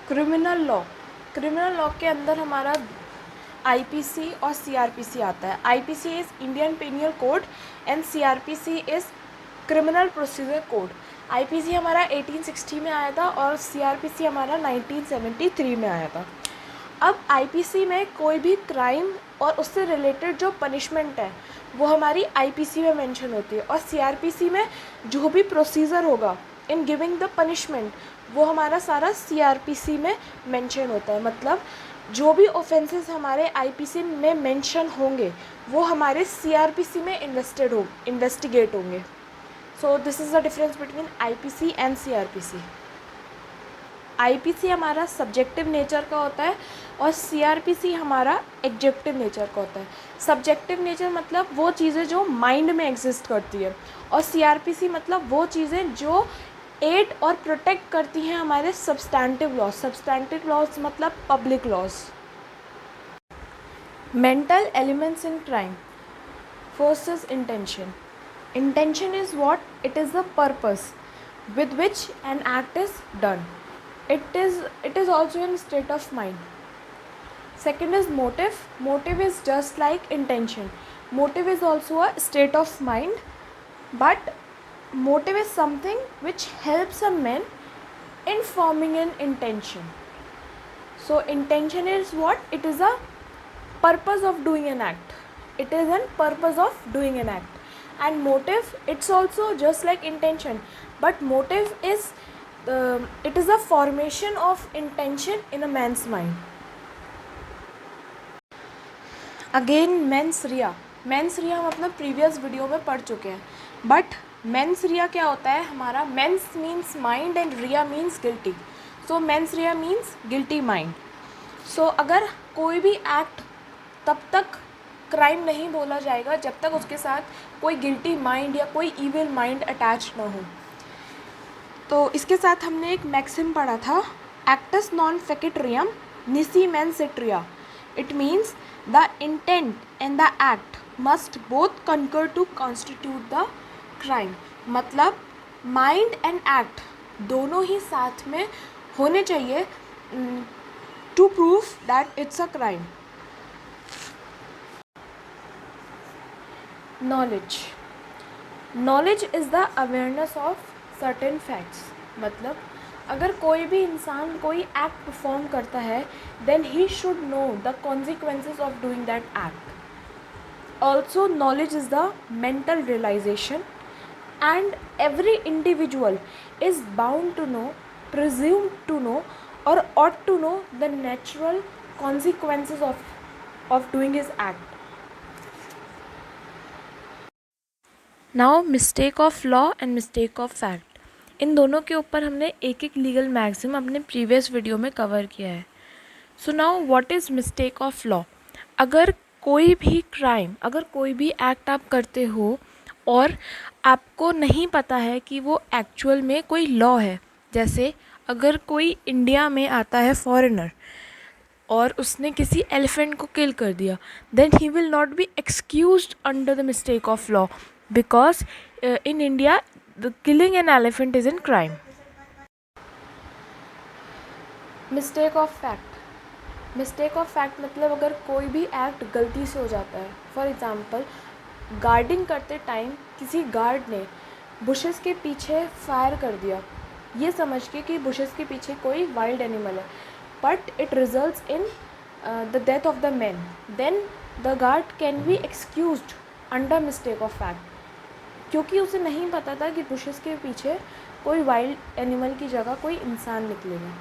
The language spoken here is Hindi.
क्रिमिनल लॉ के अंदर हमारा आईपीसी और सीआरपीसी आता है. IPC is Indian penal code and CrPC is criminal procedure code. IPC हमारा 1860 में आया था और सीआरपीसी हमारा 1973 में आया था. अब आईपीसी में कोई भी क्राइम और उससे रिलेटेड जो पनिशमेंट है वो हमारी आईपीसी में मेंशन होती है, और सीआरपीसी में जो भी प्रोसीजर होगा इन गिविंग द पनिशमेंट वो हमारा सारा सीआरपीसी में मेंशन होता है. मतलब जो भी ऑफेंसेस हमारे आईपीसी में मेंशन होंगे वो हमारे सीआरपीसी में इन्वेस्टिगेट होंगे. So this is the difference between IPC and CrPC. IPC हमारा सब्जेक्टिव नेचर का होता है और सीआरपीसी हमारा एग्जेक्टिव नेचर का होता है. सब्जेक्टिव नेचर मतलब वो चीज़ें जो माइंड में एग्जिस्ट करती है, और सीआरपीसी मतलब वो चीज़ें जो एड और प्रोटेक्ट करती हैं हमारे सब्सटैंटिव लॉज. सब्सटैंटिव लॉज मतलब public laws. Mental elements in crime. First is intention. Intention is what? It is the purpose with which an act is done. It is also in state of mind. Second is motive. Motive is just like intention. Motive is also a state of mind, but motive is something which helps a man in forming an intention. So intention is what? It is a purpose of doing an act. It is a purpose of doing an act. And motive, it's also just like intention, but motive is it is a formation of intention in a man's mind. Again, mens rea हम अपना प्रीवियस वीडियो में पढ़ चुके हैं, बट मेंस रिया क्या होता है हमारा? Mens means mind and rea means guilty. So mens rea means guilty mind. So अगर कोई भी एक्ट तब तक क्राइम नहीं बोला जाएगा जब तक उसके साथ कोई गिल्टी माइंड या कोई इविल माइंड अटैच ना हो. तो इसके साथ हमने एक मैक्सिम पढ़ा था, actus non facit reum nisi mens sit rea. It means the intent and the act must both concur to constitute the crime. मतलब माइंड एंड एक्ट दोनों ही साथ में होने चाहिए to prove that it's a crime. Knowledge is the awareness of certain facts. मतलब अगर कोई भी इंसान कोई एक्ट परफॉर्म करता है then he should know the consequences of doing that act. Also knowledge is the mental realisation, and every individual is bound to know, presume to know or ought to know the natural consequences of doing his act. Now mistake of law and mistake of fact. इन दोनों के ऊपर हमने एक एक लीगल मैक्सिम अपने प्रीवियस वीडियो में कवर किया है. So now what is mistake of law. अगर कोई भी क्राइम, अगर कोई भी एक्ट आप करते हो और आपको नहीं पता है कि वो एक्चुअल में कोई लॉ है, जैसे अगर कोई इंडिया में आता है फॉरेनर और उसने किसी एलिफेंट को किल कर दिया, then he will not be excused under the mistake of law, because in India the killing an elephant is in crime. Mistake of fact मतलब अगर कोई भी एक्ट गलती से हो जाता है. फॉर एग्ज़ाम्पल गार्डिंग करते टाइम किसी गार्ड ने बुशेस के पीछे फायर कर दिया ये समझ के कि बुशेस के पीछे कोई वाइल्ड एनिमल है, but it results in the death of the man, then the guard can be excused under mistake of fact, क्योंकि उसे नहीं पता था कि बुशेस के पीछे कोई वाइल्ड एनिमल की जगह कोई इंसान निकलेगा.